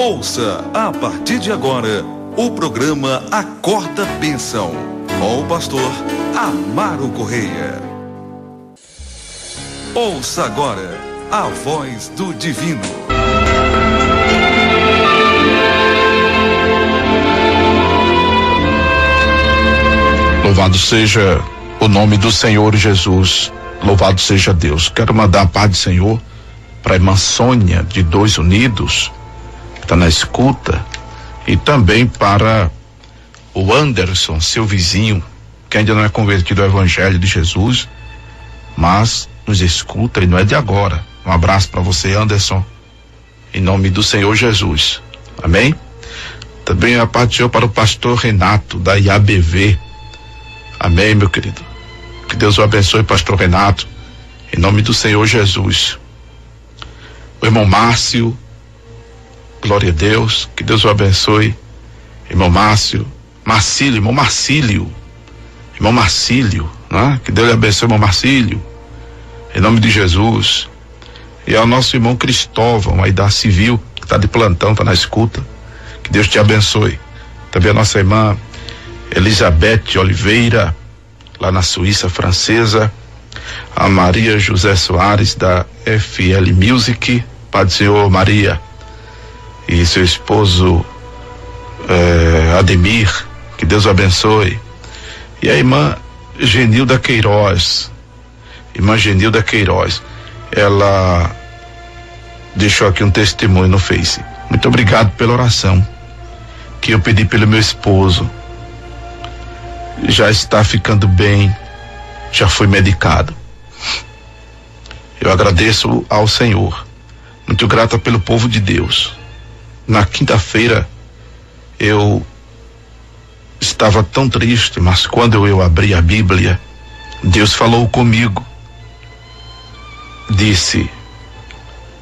Ouça a partir de agora o programa Acorda Bênção com o pastor Amaro Correia. Ouça agora a voz do divino. Louvado seja o nome do Senhor Jesus. Louvado seja Deus. Quero mandar a paz do Senhor para a irmã Sônia de Dois Unidos, que está na escuta, e também para o Anderson, seu vizinho, que ainda não é convertido ao Evangelho de Jesus, mas nos escuta e não é de agora. Um abraço para você, Anderson, em nome do Senhor Jesus. Amém? Também a paz do Senhor para o pastor Renato, da IABV. Amém, meu querido. Que Deus o abençoe, pastor Renato, em nome do Senhor Jesus. O irmão Márcio, glória a Deus, que Deus o abençoe. Irmão Márcio, irmão Marcílio, né? Que Deus lhe abençoe, irmão Marcílio, em nome de Jesus. E ao nosso irmão Cristóvão, aí da Civil, que está de plantão, está na escuta, que Deus te abençoe. Também a nossa irmã Elizabeth Oliveira, lá na Suíça francesa, a Maria José Soares, da FL Music, Pai do Senhor, Maria, e seu esposo Ademir, que Deus o abençoe. E a irmã Genilda Queiroz, ela deixou aqui um testemunho no Face. Muito obrigado pela oração que eu pedi pelo meu esposo. Já está ficando bem, já foi medicado. Eu agradeço ao Senhor, muito grata pelo povo de Deus. Na quinta-feira eu estava tão triste, mas quando eu abri a Bíblia, Deus falou comigo. Disse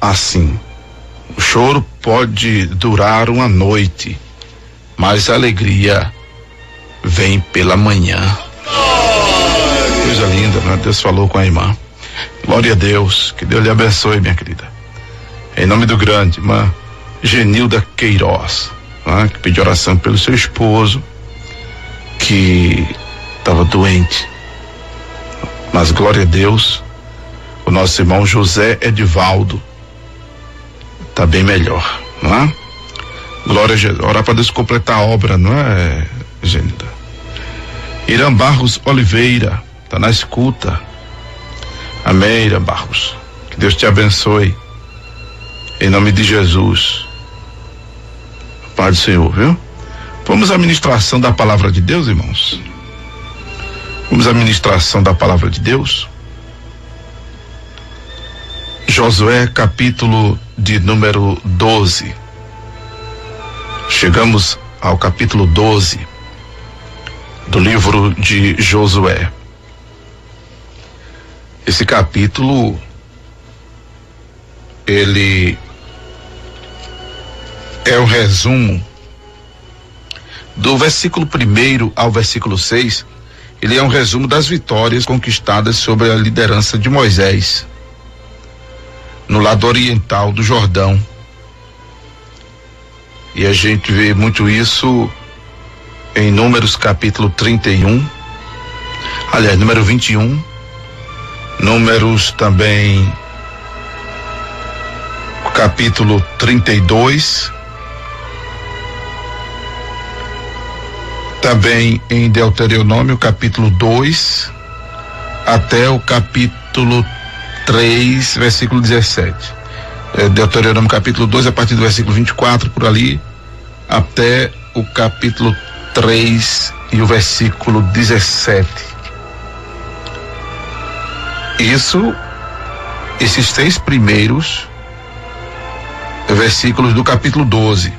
assim: o choro pode durar uma noite, mas a alegria vem pela manhã. Coisa linda, né? Deus falou com a irmã. Glória a Deus, que Deus lhe abençoe, minha querida. Em nome do grande, irmã Genilda Queiroz, né? Que pediu oração pelo seu esposo, que estava doente. Mas glória a Deus, o nosso irmão José Edivaldo está bem melhor, não é? Glória a Jesus. Orar para Deus completar a obra, não é, Genilda? Irã Barros Oliveira está na escuta. Amém, Irã Barros. Que Deus te abençoe, em nome de Jesus. Pai do Senhor, viu? Vamos à ministração da palavra de Deus, irmãos. Vamos à ministração da palavra de Deus. Josué, capítulo de número 12. Chegamos ao capítulo 12 do livro de Josué. Esse capítulo, ele é um resumo do versículo 1 ao versículo 6. Ele é um resumo das vitórias conquistadas sobre a liderança de Moisés no lado oriental do Jordão. E a gente vê muito isso em Números capítulo 31, aliás, número 21, Números também capítulo 32, também em Deuteronômio capítulo 2 até o capítulo 3, versículo 17. Deuteronômio capítulo 2, a partir do versículo 24, por ali, até o capítulo 3 e o versículo 17. Esses 3 primeiros versículos do capítulo 12.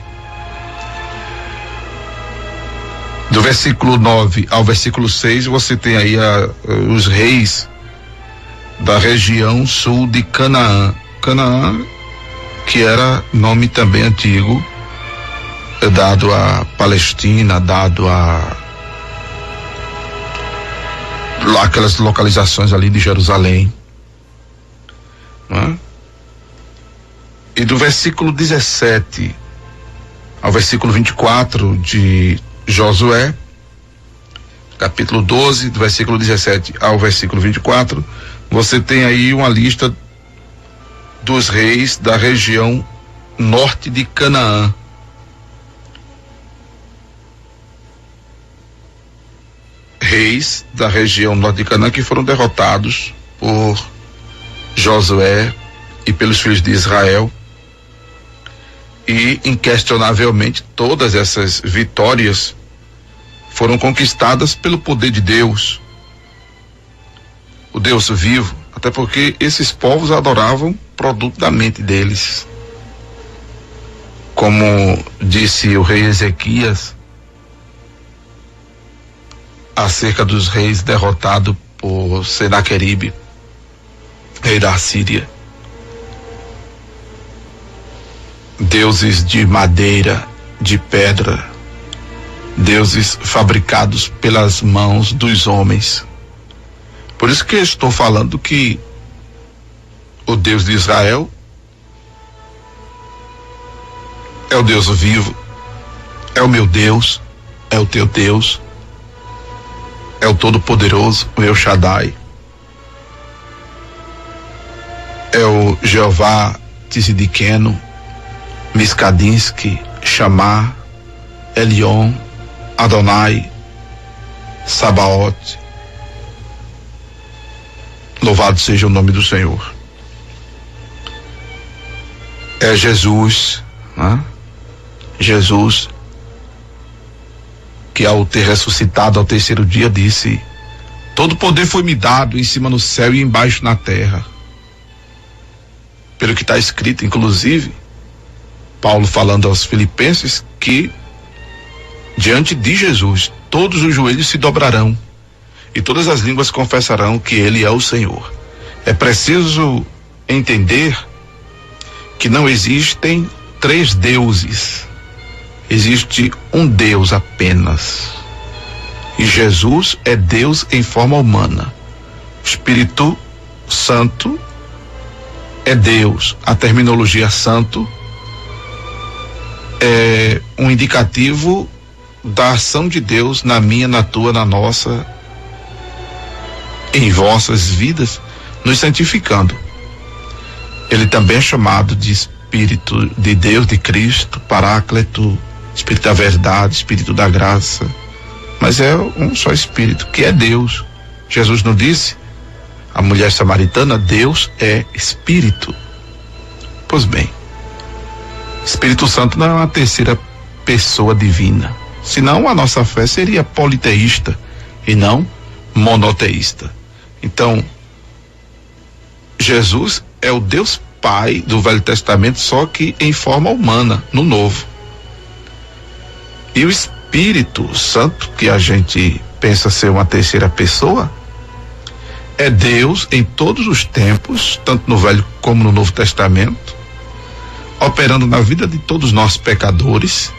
Do versículo 9 ao versículo 6, você tem aí os reis da região sul de Canaã. Canaã, que era nome também antigo, dado à Palestina, dado a aquelas localizações ali de Jerusalém, não é? E do versículo 17 ao versículo 24 de Josué, capítulo 12, do versículo 17 ao versículo 24, você tem aí uma lista dos reis da região norte de Canaã. Reis da região norte de Canaã que foram derrotados por Josué e pelos filhos de Israel. E, inquestionavelmente, todas essas vitórias foram conquistadas pelo poder de Deus, o Deus vivo, até porque esses povos adoravam produto da mente deles. Como disse o rei Ezequias acerca dos reis derrotados por Senaqueribe, rei da Síria: deuses de madeira, de pedra, deuses fabricados pelas mãos dos homens. Por isso que eu estou falando que o Deus de Israel é o Deus vivo, é o meu Deus, é o teu Deus, é o Todo-Poderoso, o El Shaddai, é o Jeová Tzidkenu, Miskadinsky, Chamar, Elion, Adonai, Sabaoth. Louvado seja o nome do Senhor. É Jesus, né? Jesus, que ao ter ressuscitado ao terceiro dia disse: todo poder foi me dado em cima no céu e embaixo na terra. Pelo que está escrito, inclusive, Paulo falando aos Filipenses, que diante de Jesus todos os joelhos se dobrarão e todas as línguas confessarão que ele é o Senhor. É preciso entender que não existem três deuses, existe um Deus apenas, e Jesus é Deus em forma humana. O Espírito Santo é Deus. A terminologia santo é um indicativo da ação de Deus na minha, na tua, na nossa, em vossas vidas, nos santificando. Ele também é chamado de Espírito de Deus, de Cristo, Paráclito, Espírito da verdade, Espírito da graça, mas é um só Espírito, que é Deus. Jesus não disse, a mulher samaritana, Deus é Espírito. Pois bem, Espírito Santo não é uma terceira pessoa divina, senão a nossa fé seria politeísta e não monoteísta. Então, Jesus é o Deus Pai do Velho Testamento, só que em forma humana, no Novo. E o Espírito Santo, que a gente pensa ser uma terceira pessoa, é Deus em todos os tempos, tanto no Velho como no Novo Testamento, operando na vida de todos nós pecadores,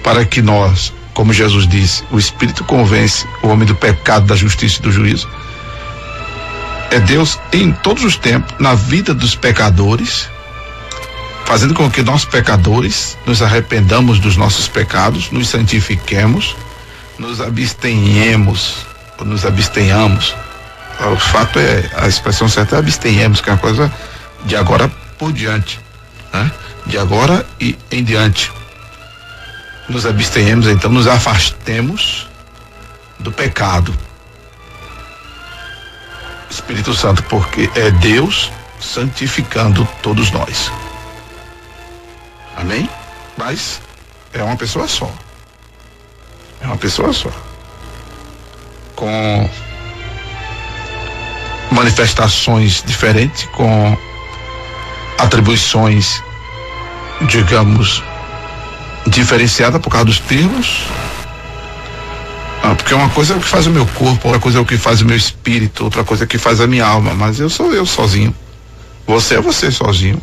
para que nós, como Jesus disse, o Espírito convence o homem do pecado, da justiça e do juízo. É Deus em todos os tempos, na vida dos pecadores, fazendo com que nós pecadores nos arrependamos dos nossos pecados, nos santifiquemos, nos abstenhamos. O fato é, a expressão certa é abstenhemos, que é uma coisa de agora por diante, né? De agora e em diante. Nos abstenhemos, então nos afastemos do pecado. Espírito Santo, porque é Deus santificando todos nós. Amém? Mas é uma pessoa só. É uma pessoa só. Com manifestações diferentes, com atribuições, digamos, diferenciadas por causa dos termos. Porque uma coisa é o que faz o meu corpo, outra coisa é o que faz o meu espírito, outra coisa é o que faz a minha alma, mas eu sou eu sozinho. Você é você sozinho.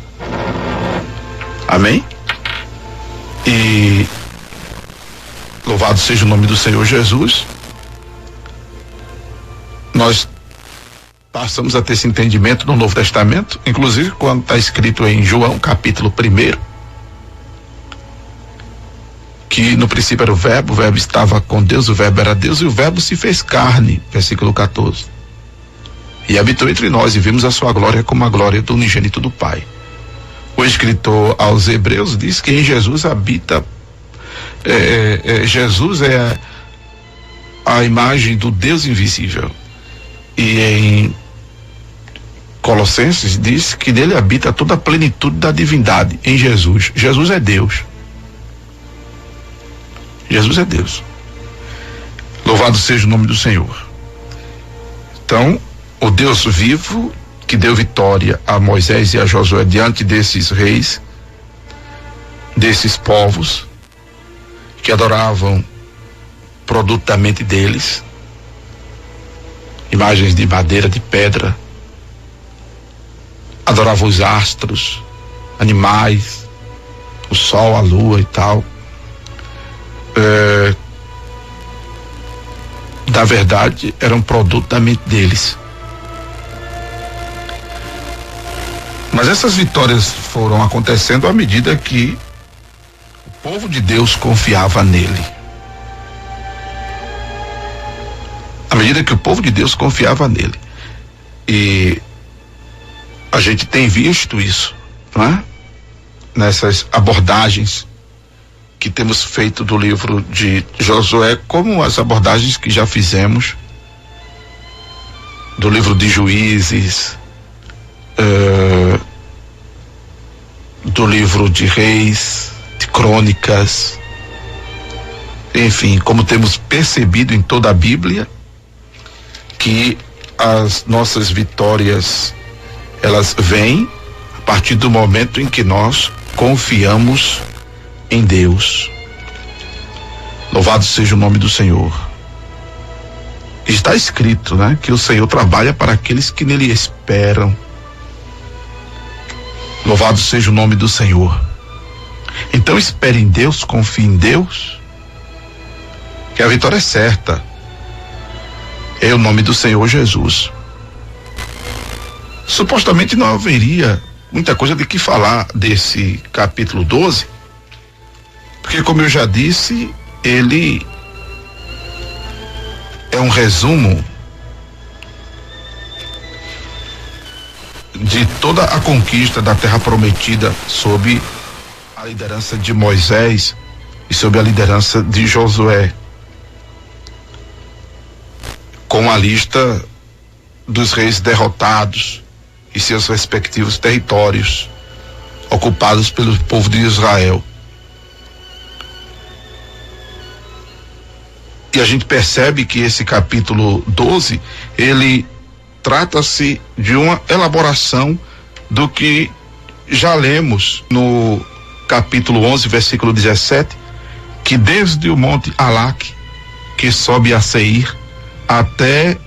Amém? E louvado seja o nome do Senhor Jesus. Nós passamos a ter esse entendimento no Novo Testamento, inclusive quando está escrito em João, capítulo 1, que no princípio era o verbo estava com Deus, o verbo era Deus e o verbo se fez carne, versículo 14. E habitou entre nós e vimos a sua glória como a glória do unigênito do Pai. O escritor aos Hebreus diz que em Jesus habita, Jesus é a imagem do Deus invisível. E em Colossenses diz que nele habita toda a plenitude da divindade, em Jesus. Jesus é Deus. Jesus é Deus. Louvado seja o nome do Senhor. Então, o Deus vivo que deu vitória a Moisés e a Josué diante desses reis, desses povos que adoravam produto da mente deles, imagens de madeira, de pedra, adoravam os astros, animais, o sol, a lua e tal. Da verdade, era um produto da mente deles. Mas essas vitórias foram acontecendo à medida que o povo de Deus confiava nele. À medida que o povo de Deus confiava nele. E a gente tem visto isso, não é? Nessas abordagens que temos feito do livro de Josué, como as abordagens que já fizemos do livro de Juízes, do livro de Reis, de Crônicas, enfim, como temos percebido em toda a Bíblia que as nossas vitórias elas vêm a partir do momento em que nós confiamos em Deus. Louvado seja o nome do Senhor. Está escrito, né, que o Senhor trabalha para aqueles que nele esperam. Louvado seja o nome do Senhor. Então espere em Deus, confie em Deus, que a vitória é certa. É o nome do Senhor Jesus. Supostamente não haveria muita coisa de que falar desse capítulo 12, porque, como eu já disse, ele é um resumo de toda a conquista da Terra Prometida sob a liderança de Moisés e sob a liderança de Josué, com a lista dos reis derrotados e seus respectivos territórios ocupados pelo povo de Israel. E a gente percebe que esse capítulo 12, ele trata-se de uma elaboração do que já lemos no capítulo 11, versículo 17, que desde o monte Alac, que sobe a Seir, até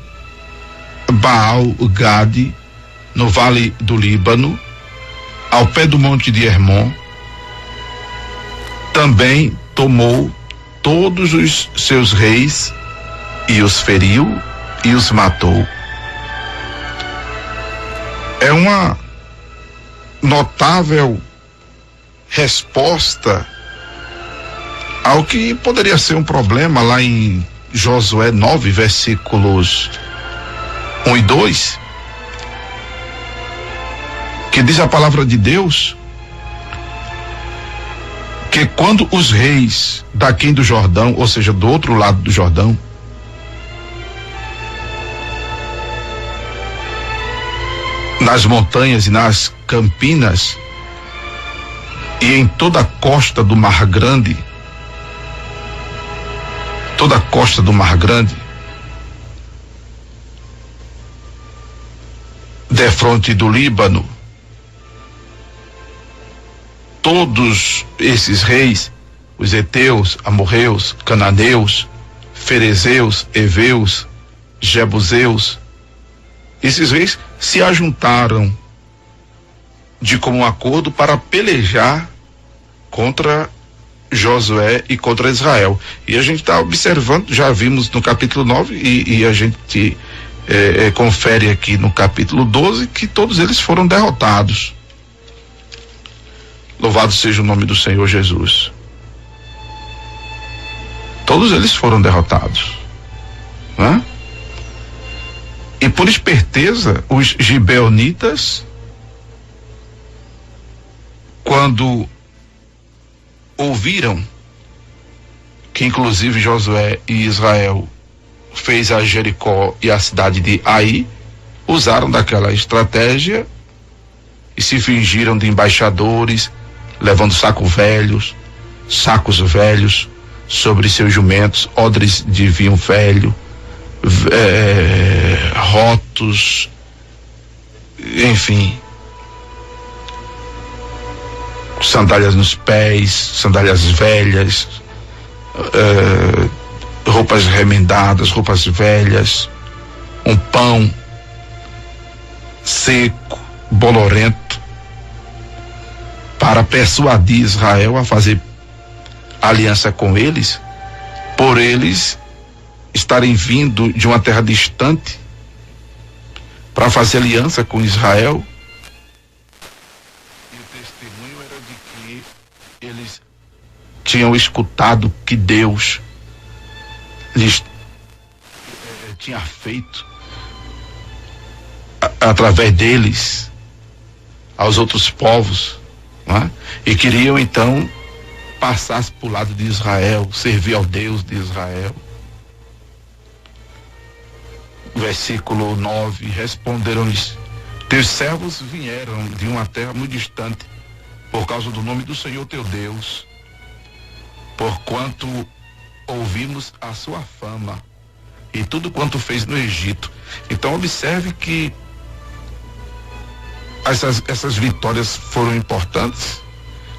Baal-Gade, no vale do Líbano, ao pé do monte de Hermon, também tomou todos os seus reis e os feriu e os matou. É uma notável resposta ao que poderia ser um problema lá em Josué 9, versículos 1 e 2, que diz a palavra de Deus que quando os reis daqui do Jordão, ou seja, do outro lado do Jordão, nas montanhas e nas campinas e em toda a costa do Mar Grande, toda a costa do Mar Grande, defronte do Líbano, todos esses reis, os heteus, amorreus, cananeus, ferezeus, heveus, jebuseus, esses reis se ajuntaram de comum acordo para pelejar contra Josué e contra Israel. E a gente está observando, já vimos no capítulo 9 e a gente confere aqui no capítulo 12 que todos eles foram derrotados. Louvado seja o nome do Senhor Jesus. todos eles foram derrotados, né? E por esperteza, os gibeonitas, quando ouviram que inclusive Josué e Israel fez a Jericó e a cidade de Ai, usaram daquela estratégia e se fingiram de embaixadores, levando sacos velhos sobre seus jumentos, odres de vinho velho, rótulos, enfim, sandálias nos pés, sandálias velhas, roupas remendadas, roupas velhas, um pão seco, bolorento, para persuadir Israel a fazer aliança com eles, por eles estarem vindo de uma terra distante para fazer aliança com Israel. E o testemunho era de que eles tinham escutado que Deus lhes tinha feito através deles aos outros povos, né? E queriam então passar para o lado de Israel, servir ao Deus de Israel. Versículo 9: responderam-lhes: teus servos vieram de uma terra muito distante por causa do nome do Senhor teu Deus, porquanto ouvimos a sua fama e tudo quanto fez no Egito. Então observe que essas vitórias foram importantes,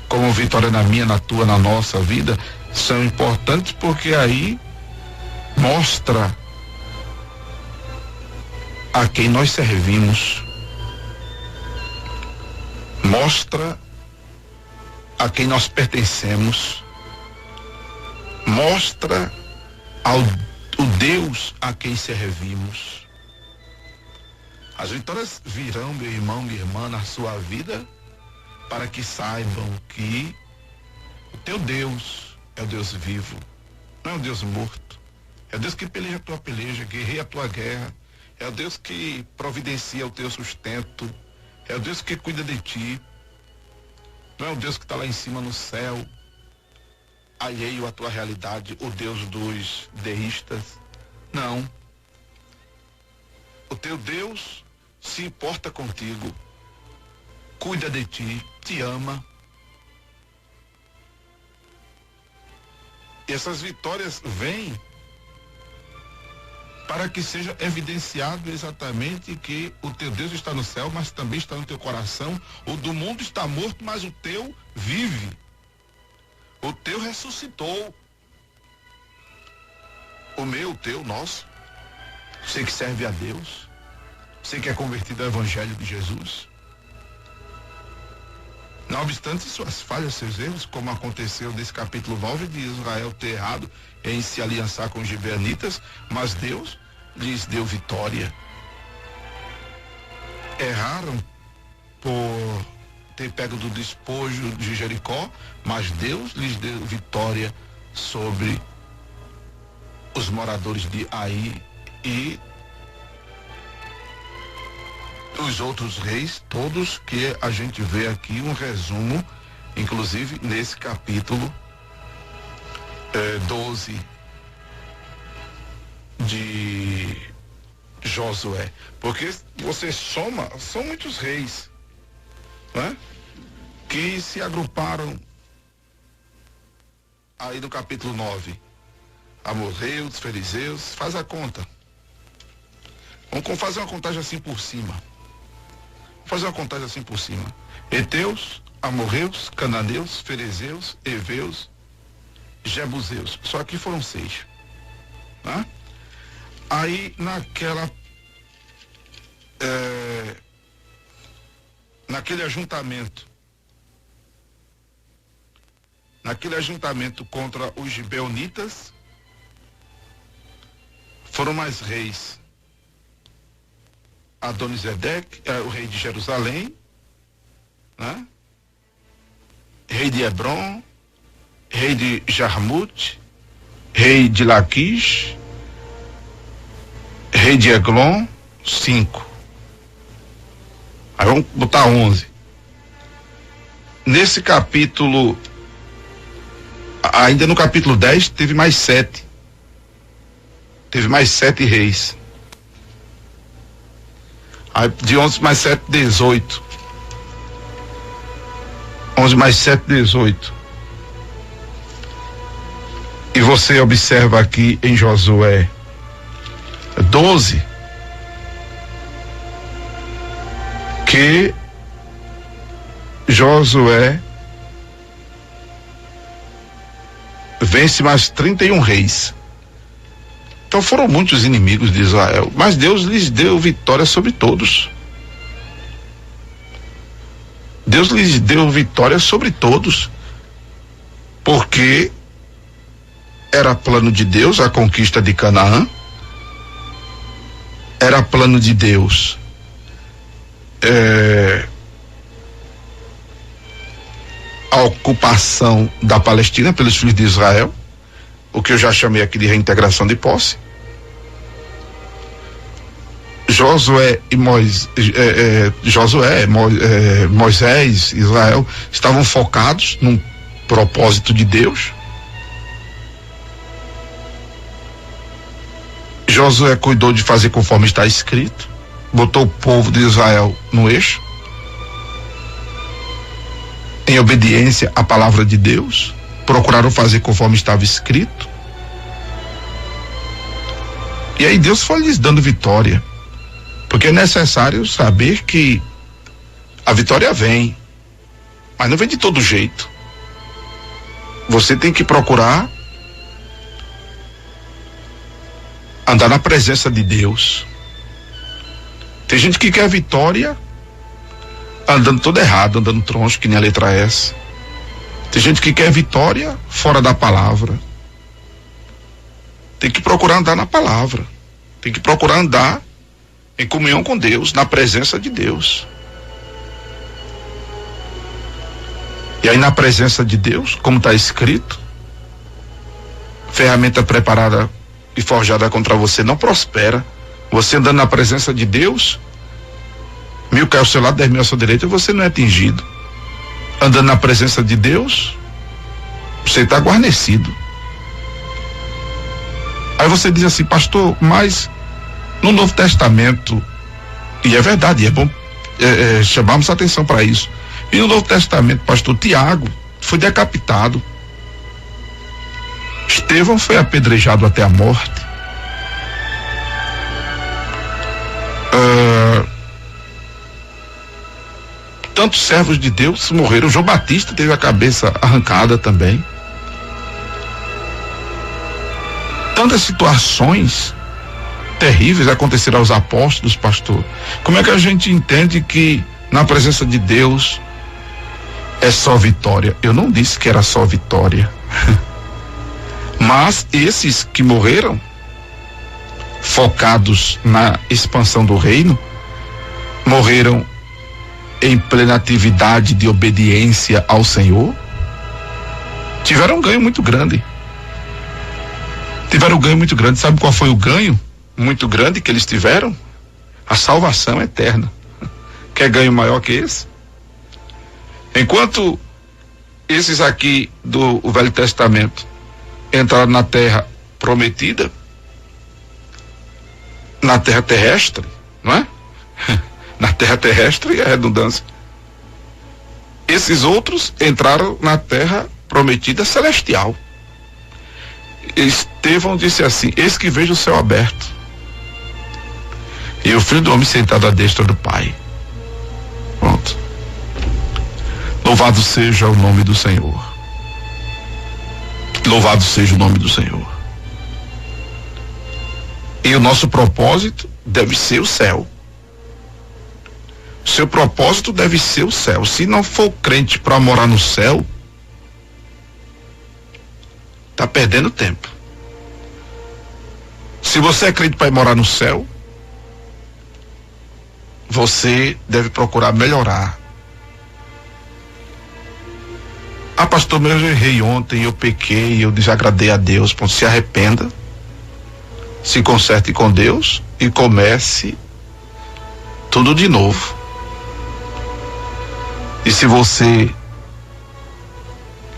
como vitória na minha, na tua, na nossa vida, são importantes porque aí mostra a quem nós servimos, mostra a quem nós pertencemos, mostra o Deus a quem servimos. As vitórias virão, meu irmão, minha irmã, na sua vida, para que saibam que o teu Deus é o Deus vivo, não é o Deus morto. É o Deus que peleja a tua peleja, guerreia a tua guerra. É o Deus que providencia o teu sustento. É o Deus que cuida de ti. Não é o Deus que está lá em cima no céu, alheio à tua realidade, o Deus dos deístas. Não. O teu Deus se importa contigo, cuida de ti, te ama. E essas vitórias vêm para que seja evidenciado exatamente que o teu Deus está no céu, mas também está no teu coração. O do mundo está morto, mas o teu vive. O teu ressuscitou. O meu, o teu, nosso. Você que serve a Deus. Você que é convertido ao Evangelho de Jesus. Não obstante suas falhas, seus erros, como aconteceu nesse capítulo 9 de Israel ter errado em se aliançar com os gibeonitas, mas Deus lhes deu vitória. Erraram por ter pego do despojo de Jericó, mas Deus lhes deu vitória sobre os moradores de Ai e os outros reis, todos que a gente vê aqui um resumo, inclusive nesse capítulo 12 de Josué. Porque você soma, são muitos reis, né? Que se agruparam aí no capítulo 9. Amorreus, fariseus, faz a conta. Vamos fazer uma contagem assim por cima. Heteus, amorreus, cananeus, ferezeus, heveus, jebuseus. Só que foram 6. Né? Aí naquele ajuntamento contra os gibeonitas, foram mais reis. Adonisedeque, o rei de Jerusalém, né? Rei de Hebron, rei de Jarmute, rei de Laquis, rei de Eglon, 5. Aí vamos botar 11. Nesse capítulo, ainda no capítulo 10, teve mais 7. Teve mais 7 reis. Aí de 11 mais 7, 18. 11 mais 7, 18. E você observa aqui em Josué 12 que Josué vence mais 31 reis. Então foram muitos inimigos de Israel, mas Deus lhes deu vitória sobre todos. Deus lhes deu vitória sobre todos, porque era plano de Deus a conquista de Canaã, era plano de Deus a ocupação da Palestina pelos filhos de Israel, o que eu já chamei aqui de reintegração de posse. Josué e Moisés, Israel estavam focados num propósito de Deus. Josué cuidou de fazer conforme está escrito, botou o povo de Israel no eixo, em obediência à palavra de Deus, procuraram fazer conforme estava escrito. E aí Deus foi lhes dando vitória, porque é necessário saber que a vitória vem, mas não vem de todo jeito. Você tem que procurar andar na presença de Deus. Tem gente que quer vitória andando todo errado, andando troncho, que nem a letra S. Tem gente que quer vitória fora da palavra. Tem que procurar andar na palavra. Tem que procurar andar em comunhão com Deus, na presença de Deus. E aí na presença de Deus, como está escrito, ferramenta preparada e forjada contra você não prospera. Você andando na presença de Deus, 1000 cai ao seu lado, 10.000 à sua direita, você não é atingido. Andando na presença de Deus, você está guarnecido. Aí você diz assim, pastor, mas no Novo Testamento, e é verdade, é bom chamarmos atenção para isso. E no Novo Testamento, pastor, Tiago foi decapitado. Estevão foi apedrejado até a morte. Tantos servos de Deus morreram. João Batista teve a cabeça arrancada também. Tantas situações terríveis aconteceram aos apóstolos, pastor. Como é que a gente entende que na presença de Deus é só vitória? Eu não disse que era só vitória. Mas esses que morreram focados na expansão do reino, morreram em plena atividade de obediência ao Senhor, tiveram um ganho muito grande. Tiveram um ganho muito grande. Sabe qual foi o ganho muito grande que eles tiveram? A salvação eterna. Quer ganho maior que esse? Enquanto esses aqui do Velho Testamento entraram na terra prometida, na terra terrestre, não é? Na terra terrestre é redundância. Esses outros entraram na terra prometida celestial. Estevão disse assim: eis que vejo o céu aberto e o Filho do Homem sentado à destra do Pai. Pronto. Louvado seja o nome do Senhor. Louvado seja o nome do Senhor. E o nosso propósito deve ser o céu. Seu propósito deve ser o céu. Se não for crente para morar no céu, está perdendo tempo. Se você é crente para ir morar no céu, você deve procurar melhorar Ah, pastor, mas eu errei ontem, eu pequei, eu desagradei a Deus. Bom, se arrependa, se conserte com Deus e comece tudo de novo. E se você,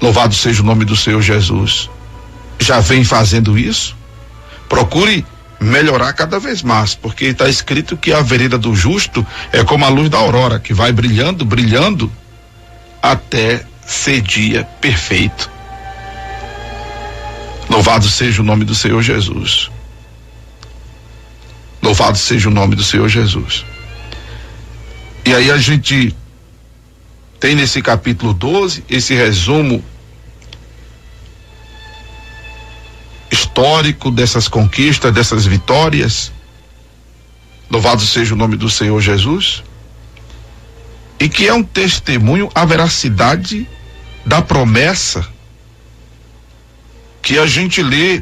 louvado seja o nome do Senhor Jesus, já vem fazendo isso, procure melhorar cada vez mais, porque está escrito que a vereda do justo é como a luz da aurora, que vai brilhando, brilhando, até ser dia perfeito. Louvado seja o nome do Senhor Jesus. Louvado seja o nome do Senhor Jesus. E aí a gente tem nesse capítulo 12 esse resumo histórico dessas conquistas, dessas vitórias. Louvado seja o nome do Senhor Jesus. E que é um testemunho à veracidade da promessa que a gente lê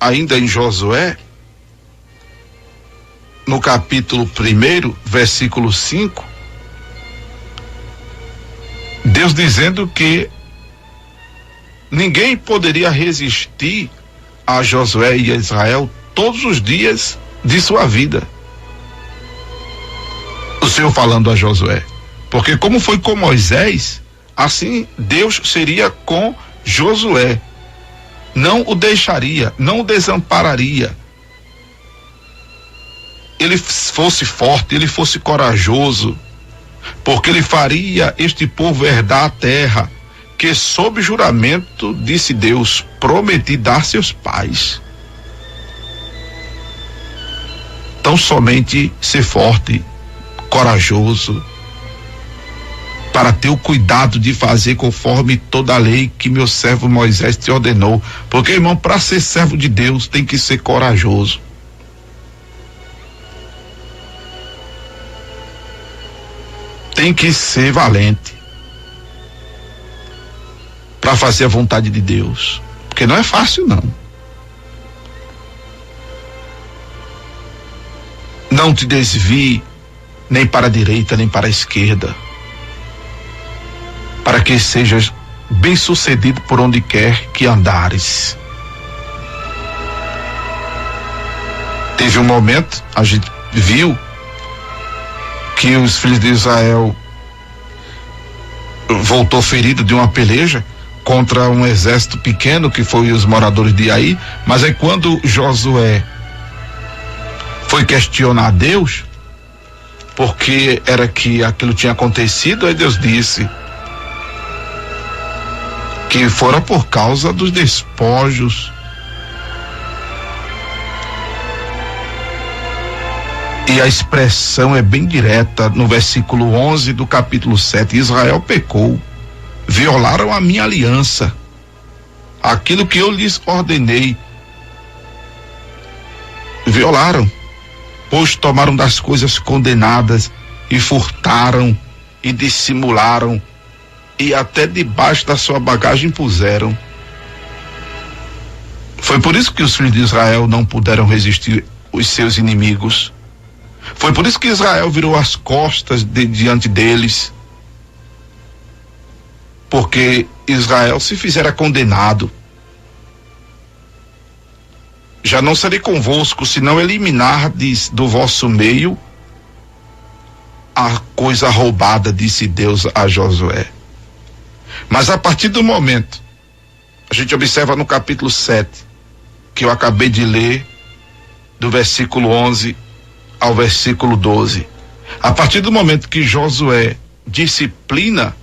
ainda em Josué, no capítulo 1, versículo 5, Deus dizendo que ninguém poderia resistir a Josué e a Israel todos os dias de sua vida. O Senhor falando a Josué, porque como foi com Moisés, assim Deus seria com Josué. Não o deixaria, não o desampararia. Ele fosse forte, ele fosse corajoso, porque ele faria este povo herdar a terra que sob juramento, disse Deus, prometi dar seus pais. Então somente ser forte, corajoso, para ter o cuidado de fazer conforme toda a lei que meu servo Moisés te ordenou, porque, irmão, para ser servo de Deus tem que ser corajoso. Tem que ser valente para fazer a vontade de Deus, porque não é fácil não. Não te desvie nem para a direita nem para a esquerda, para que sejas bem sucedido por onde quer que andares. Teve um momento, a gente viu que os filhos de Israel voltou ferido de uma peleja contra um exército pequeno que foi os moradores de Ai, mas aí quando Josué foi questionar Deus porque era que aquilo tinha acontecido, aí Deus disse que fora por causa dos despojos. E a expressão é bem direta no versículo 11 do capítulo 7. Israel pecou, violaram a minha aliança, aquilo que eu lhes ordenei. Violaram, pois tomaram das coisas condenadas e furtaram e dissimularam e até debaixo da sua bagagem puseram. Foi por isso que os filhos de Israel não puderam resistir os seus inimigos. Foi por isso que Israel virou as costas diante deles, porque Israel se fizera condenado. Já não serei convosco, se não eliminardes do vosso meio a coisa roubada, disse Deus a Josué. Mas a partir do momento, a gente observa no capítulo 7, que eu acabei de ler, do versículo 11 ao versículo 12, a partir do momento que Josué disciplina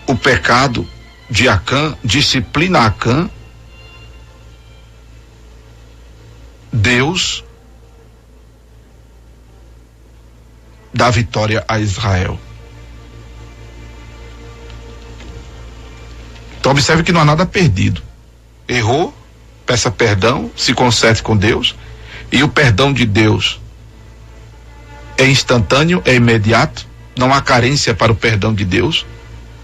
o pecado de Acã, disciplina Acã, Deus dá vitória a Israel. Então observe que não há nada perdido. Errou, peça perdão, se conserte com Deus, e o perdão de Deus é instantâneo, é imediato, não há carência para o perdão de Deus.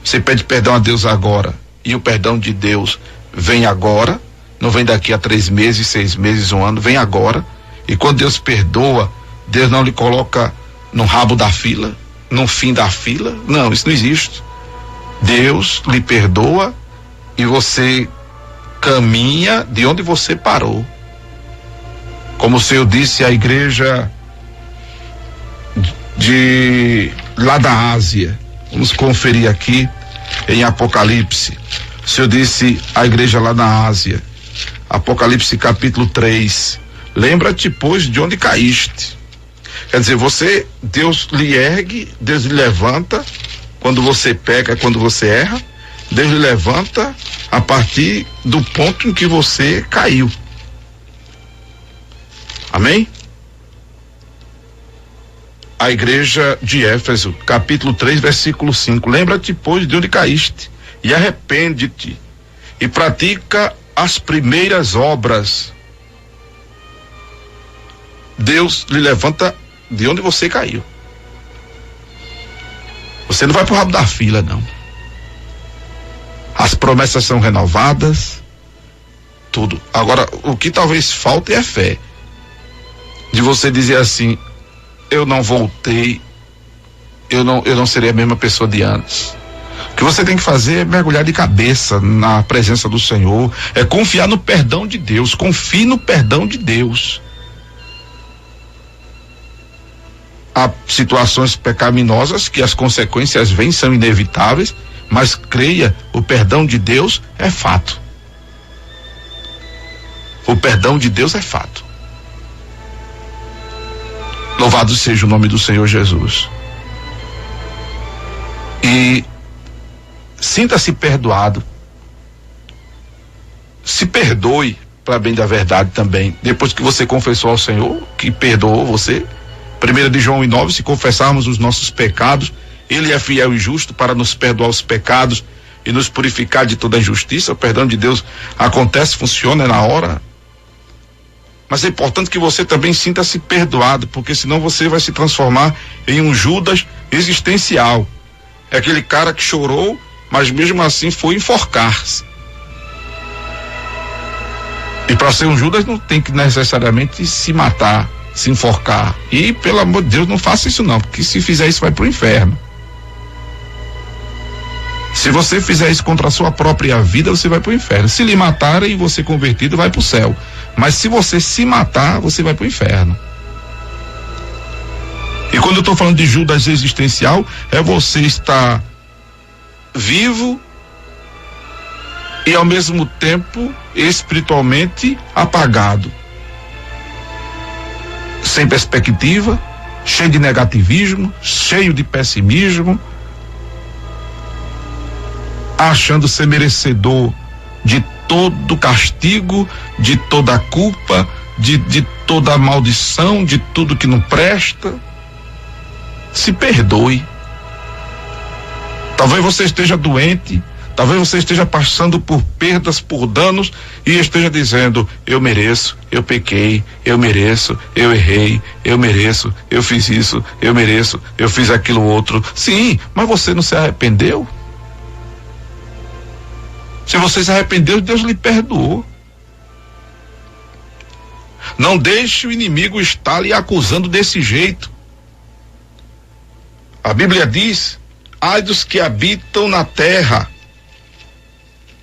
Você pede perdão a Deus agora, e o perdão de Deus vem agora, não vem daqui a 3 meses, 6 meses, 1 ano, vem agora. E quando Deus perdoa, Deus não lhe coloca no rabo da fila, no fim da fila, não, isso não existe. Deus lhe perdoa e você caminha de onde você parou. Como o Senhor disse à igreja de lá da Ásia. Vamos conferir aqui em Apocalipse. O Senhor disse à igreja lá na Ásia, Apocalipse capítulo 3, lembra-te, pois, de onde caíste. Quer dizer, Deus lhe ergue, Deus lhe levanta, quando você peca, quando você erra, Deus lhe levanta a partir do ponto em que você caiu. Amém? A igreja de Éfeso, capítulo 3, versículo 5. Lembra-te, pois, de onde caíste, e arrepende-te, e pratica as primeiras obras. Deus lhe levanta de onde você caiu. Você não vai pro rabo da fila, não. As promessas são renovadas, tudo. Agora, o que talvez falte é fé. De você dizer assim: eu não voltei, eu não serei a mesma pessoa de antes. O que você tem que fazer é mergulhar de cabeça na presença do Senhor, é confiar no perdão de Deus. Confie no perdão de Deus. Há situações pecaminosas que as consequências vêm, são inevitáveis, mas creia, o perdão de Deus é fato. O perdão de Deus é fato. Louvado seja o nome do Senhor Jesus. E sinta-se perdoado. Se perdoe, para bem da verdade também. Depois que você confessou ao Senhor, que perdoou você. 1 de João 9, se confessarmos os nossos pecados, Ele é fiel e justo para nos perdoar os pecados e nos purificar de toda injustiça. O perdão de Deus acontece, funciona na hora. Mas é importante que você também sinta-se perdoado, porque senão você vai se transformar em um Judas existencial. É aquele cara que chorou, mas mesmo assim foi enforcar-se. E para ser um Judas não tem que necessariamente se matar, se enforcar. E, pelo amor de Deus, não faça isso não, porque se fizer isso vai pro inferno. Se você fizer isso contra a sua própria vida, você vai pro inferno. Se lhe matarem e você convertido, vai pro céu. Mas se você se matar, você vai pro inferno. E quando eu estou falando de Judas existencial, é você estar vivo e ao mesmo tempo espiritualmente apagado, sem perspectiva, cheio de negativismo, cheio de pessimismo, achando ser merecedor de todo castigo, de toda culpa, de toda maldição, de tudo que não presta. Se perdoe. Talvez você esteja doente, talvez você esteja passando por perdas, por danos, e esteja dizendo: eu mereço, eu pequei, eu mereço, eu errei, eu mereço, eu fiz isso, eu mereço, eu fiz aquilo outro. Sim, mas você não se arrependeu? Se você se arrependeu, Deus lhe perdoou. Não deixe o inimigo estar lhe acusando desse jeito. A Bíblia diz: ai dos que habitam na terra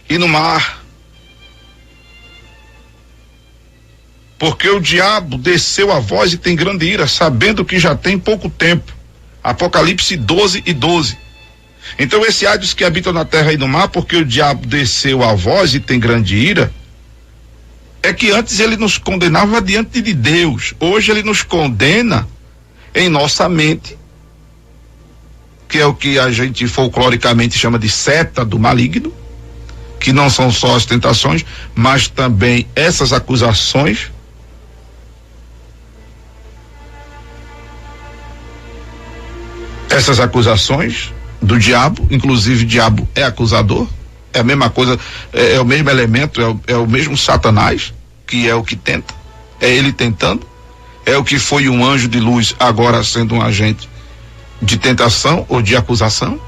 e no mar, porque o diabo desceu a voz e tem grande ira, sabendo que já tem pouco tempo. Apocalipse 12:12. Então esse ai dos que habitam na terra e no mar, porque o diabo desceu a voz e tem grande ira, é que antes ele nos condenava diante de Deus. Hoje ele nos condena em nossa mente, que é o que a gente folcloricamente chama de seta do maligno, que não são só as tentações, mas também essas acusações. Essas acusações do diabo, inclusive o diabo é acusador, é a mesma coisa, é o mesmo elemento, é o mesmo Satanás, que é o que tenta, é ele tentando, é o que foi um anjo de luz, agora sendo um agente de tentação ou de acusação.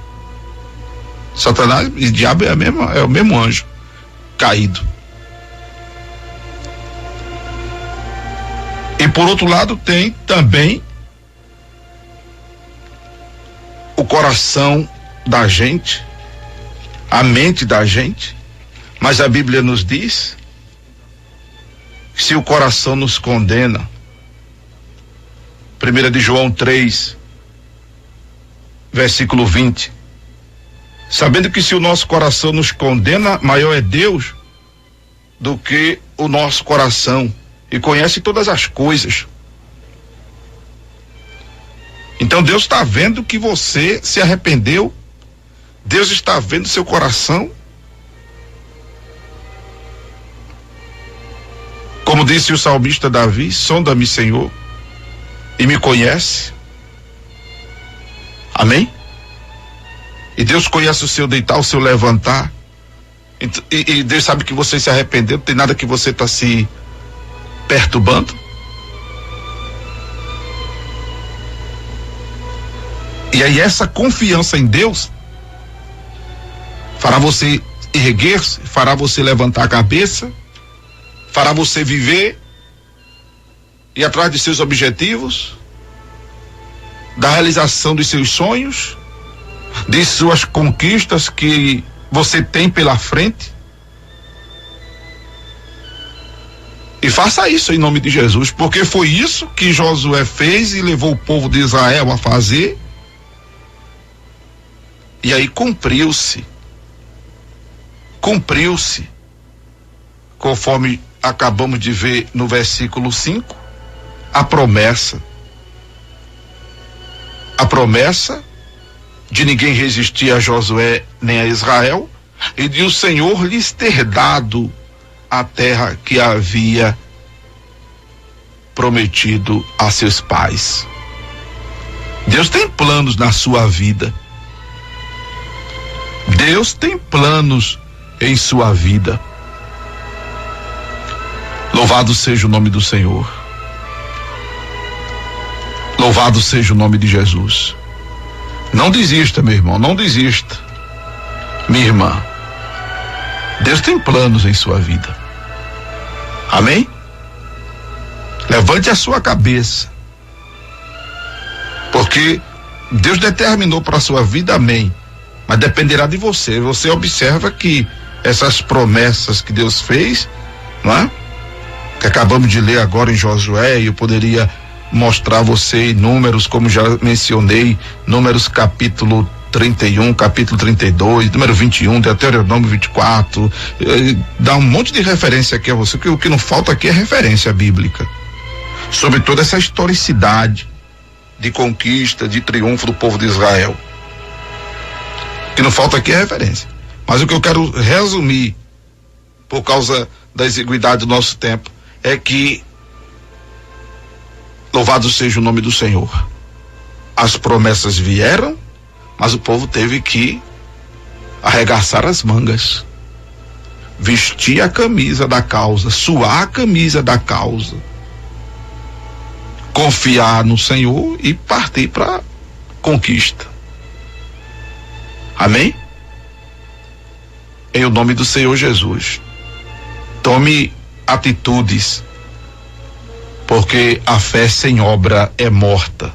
Satanás e diabo é o mesmo anjo caído. E por outro lado tem também o coração da gente, a mente da gente, mas a Bíblia nos diz que se o coração nos condena, 1 de João 3, versículo 20, sabendo que se o nosso coração nos condena, maior é Deus do que o nosso coração, e conhece todas as coisas. Então Deus está vendo que você se arrependeu, Deus está vendo seu coração. Como disse o salmista Davi, sonda-me, Senhor, e me conhece. Amém? E Deus conhece o seu deitar, o seu levantar. E Deus sabe que você se arrependeu, não tem nada que você está se perturbando. E aí essa confiança em Deus fará você erguer-se, fará você levantar a cabeça, fará você viver e atrás de seus objetivos, da realização dos seus sonhos, de suas conquistas que você tem pela frente. E faça isso em nome de Jesus, porque foi isso que Josué fez e levou o povo de Israel a fazer. E aí cumpriu-se, conforme acabamos de ver no versículo 5, a promessa de ninguém resistir a Josué nem a Israel, e de o Senhor lhes ter dado a terra que havia prometido a seus pais. Deus tem planos na sua vida. Deus tem planos em sua vida. Louvado seja o nome do Senhor. Louvado seja o nome de Jesus. Não desista, meu irmão, não desista. Minha irmã, Deus tem planos em sua vida. Amém? Levante a sua cabeça, porque Deus determinou para a sua vida, amém. Mas dependerá de você. Você observa que essas promessas que Deus fez, não é? Que acabamos de ler agora em Josué, e eu poderia mostrar a você números, como já mencionei, Números capítulo 31, capítulo 32, número 21, Deuteronômio 24, dá um monte de referência aqui a você, que o que não falta aqui é referência bíblica sobre toda essa historicidade de conquista, de triunfo do povo de Israel. O que não falta aqui é referência. Mas o que eu quero resumir, por causa da exiguidade do nosso tempo, é que louvado seja o nome do Senhor. As promessas vieram, mas o povo teve que arregaçar as mangas, vestir a camisa da causa, suar a camisa da causa, confiar no Senhor e partir para conquista. Amém? Em o nome do Senhor Jesus, tome atitudes, porque a fé sem obra é morta.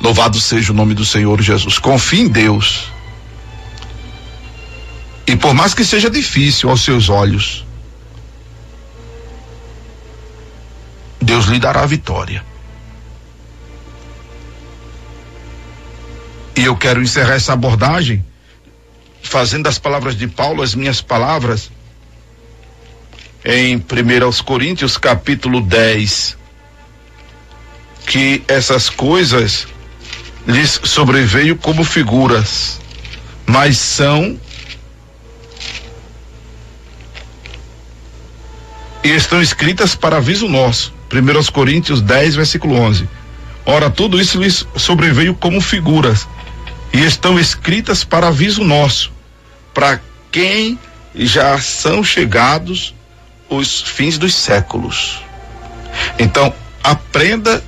Louvado seja o nome do Senhor Jesus. Confie em Deus. E por mais que seja difícil aos seus olhos, Deus lhe dará a vitória. E eu quero encerrar essa abordagem fazendo das palavras de Paulo as minhas palavras em 1 Coríntios capítulo 10, que essas coisas lhes sobreveio como figuras, mas são e estão escritas para aviso nosso. 1 Coríntios 10, versículo 11. Ora, tudo isso lhes sobreveio como figuras, e estão escritas para aviso nosso, para quem já são chegados os fins dos séculos. Então, aprenda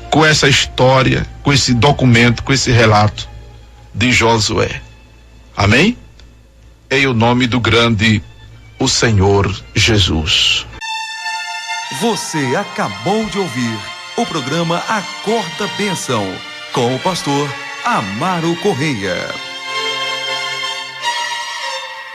com essa história, com esse documento, com esse relato de Josué. Amém? Em o nome do grande, o Senhor Jesus. Você acabou de ouvir o programa Acorda Bênção, com o pastor Amaro Correia.